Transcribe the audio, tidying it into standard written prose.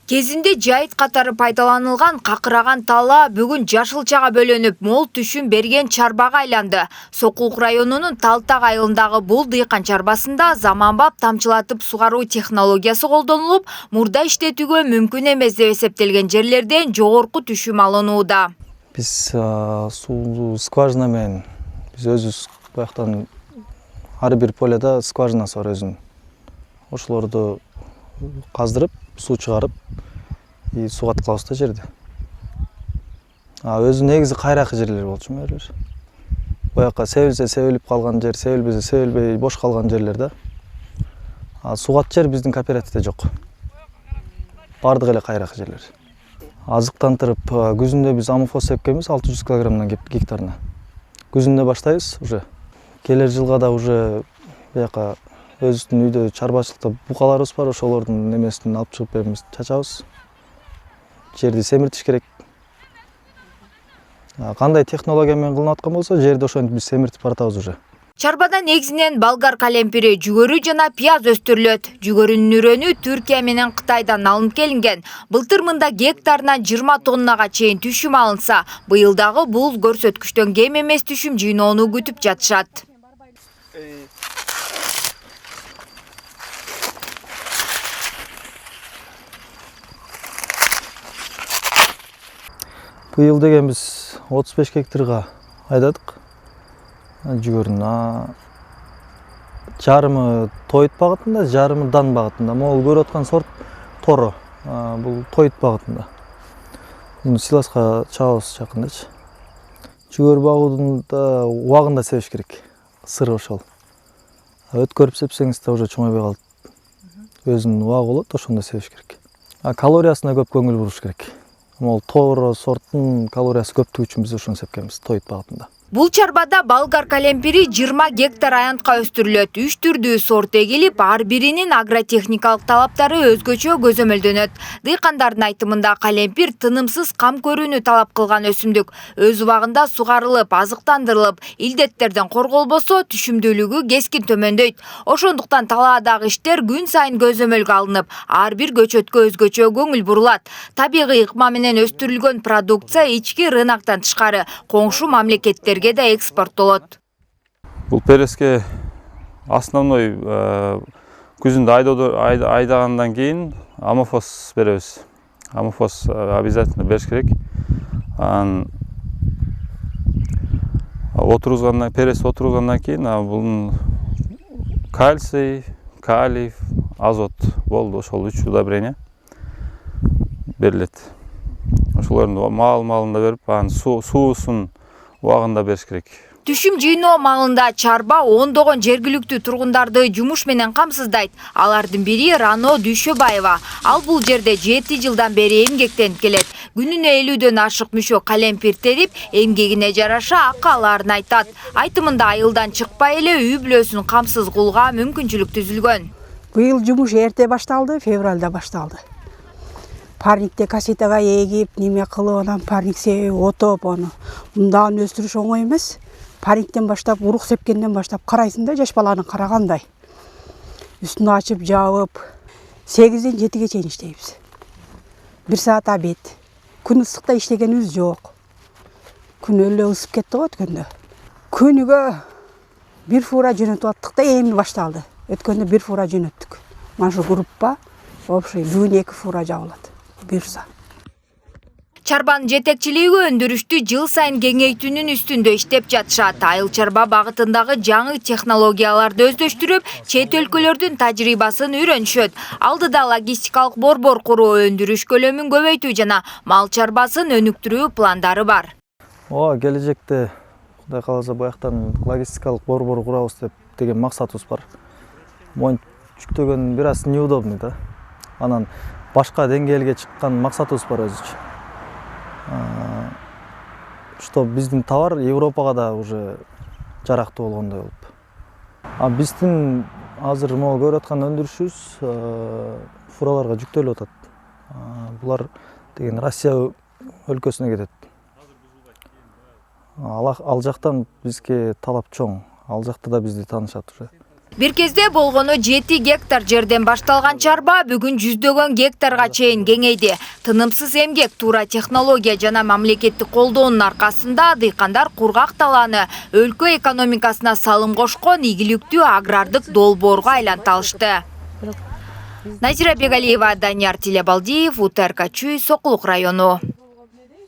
Кезинде жайыт катары пайдаланылган какыраган тала бүгүн жашылчага бөлөнүп, мол түшүм берген чарбага айланды. Сокулук районунун Талтак айылындагы бул дыйкан чарбасында заманбап тамчылатып сугаруу технологиясы колдонулуп, мурда иштетүүгө мүмкүн эмес деп эсептелген жерлерден жогорку түшүм алынууда. Биз суу скважина менен биз өзүбүз бияктан ар бир поледа скважинасы бар өзүнүн. Ошолорду каздырып, суу чыгарып, сууга аткылабыз да жерди. Өзү негизи кайракы жерлер болчу мөрлөр. Бояка себилсе себилип калган жер, себилбесе себилбей бош калган жерлер да. Сууга ат жер биздин кооперативде жок. Бардыгы эле кайракы жерлер. Азыктантырып, күзүндө биз амофос сепкенбиз 600 килограммдан гектарына. Күзүндө баштайбыз уже. Келер жылга да уже бияка өзүбүздүн үйдө чарбачылыкта букаларыбыз бар, ошолордун немесин алып чыгып беребиз, чачабыз. Жерди семиртиш керек. Кандай технология менен кылынып аткан болсо, жерди ошентип биз семиртип баратабыз уже. Чарбада негизинен болгар калемпири, жүгөрү жана пияз өстүрүлөт. Жүгөрүнүн үрөнү Түркия менен Кытайдан алынып келинген. Былтыр мында гектарынан 20 тоннага чейин түшүм алынса, быйыл дагы бул көрсөткүчтөн кем эмес түшүм жыйноону күтүп жатышат. Быйыл деген биз 35 гектарга айдадык. Жүгөрүнүн жарымы тоyut багытында, жарымы дан багытында. Могул көрүп аткан сорт торо. Бул тоyut багытында. Муну силоска чабабыз жакындачы. Жүгөрү багуудун да убагында себиш керек. Сыры ошол. Өткөрүп сепсеңиз да уже чоңойбой калат. Өзүнүн убагы болот, ошондо себиш керек. Калориясына көп көңүл буруш керек. Могул торо сорттун калориясы көптүгү үчүн биз ошону сепкенбиз тоyut багытында. Бул чарбада болгар калемпири 20 гектар аянтка өстүрүлөт. 3 түрдүү сорт эгилип, ар биринин агротехникалык талаптары өзгөчө көзөмөлдөнөт. Дыйкандардын айтымында калемпир тынымсыз кам көрүүнү талап кылган өсүмдүк. Өз убагында сугарылып, азыктандырылып, илдеттерден корголбосо түшүмдүүлүгү кескин төмөндөйт. Ошондуктан талаадагы иштер күн сайын көзөмөлгө алынып, ар бир көчөткө өзгөчө көңүл бурулат. Табигый ыкма менен өстүрүлгөн продукция ички рыноктон тышкары коңшу мамлекеттер да экспорттолот. Бул переске основной күзүндө айдагандан кийин амофос беребиз. Амофос обязательно бериш керек. Перес отургандан кийин бул кальций, калий, азот болду. Ошол 3 удобрение берилет. Ошолорду маалында берип, суусун убагында бериш керек. Түшүм жыйноо маалында чарба ондогон жергиликтүү тургундарды жумуш менен камсыздайт. Алардын бири Рано Дүйшөбаева. Ал бул жерде 7 жылдан бери эмгектенип келет. Күнүнө 50дөн ашык мүшө калемпир терип, эмгегине жараша акы алаарын айтат. Айтымында айылдан чыкпай эле үй бүлөсүн камсыз кылууга мүмкүнчүлүк түзүлгөн. Быйыл жумуш эрте башталды, февралда башталды. Парникте кассетага эгип, неме кылып, анан парник себип, отоп, мындагын өстүрүш оңой эмес. Парниктен баштап, урук сепкенден баштап карайсың да, жаш баланы карагандай. Үстүн ачып, жабып, 8ден 7ге чейин иштейбиз. 1 саат обед. Күн ысыкта иштегенибиз жок. Күн эле ысып кетти го өткөндө. Күнүгө 1 фура жөнөтүп аттык да, эми башталды. Өткөндө 1 фура жөнөттүк. Mana şu группа общий бүгүн 2 фура жабылат. Буюрса. Чарбанын жетекчилиги өндүрүштү жыл сайын кеңейтүүнүн үстүндө иштеп жатышат. Айыл чарба багытындагы жаңы технологияларды өздөштүрүп, чет өлкөлөрдүн тажрыйбасын үйрөнүшөт. Алдыда логистикалык борбор куруу, өндүрүш көлөмүн көбөйтүү жана мал чарбасын өнүктүрүү пландары бар. Келечекте Кудай кааласа буяктан логистикалык борбор курабыз деген максатыбыз бар. Монт жүктөгөн бир аз неудобный да. Анан башка деңгээлге чыккан максатыбыз бар өзүчө. Что биздин товар Европага да уже жарактуу болгондой болуп. Биздин азыр могу көрүп аткан өндүрүшүбүз фураларга жүктөлүп атат. Булар деген Россия өлкөсүнө кетет. Ал жактан бизге талап чоң. Ал жакта да бизди таанышат уже. Бир кезде болгону 7 гектар жерден башталган чарба бүгүн жүздөгөн гектарга чейин кеңейди. Тынымсыз эмгек, туура технология жана мамлекеттик колдоонун аркасында дыйкандар кургак талааны өлкө экономикасына салым кошкон ийгиликтүү агрардык долбоорго айланта алышты. Назира Бегалиева, Данияр Тилебалдиев, УТРК Чүй, Сокулук району.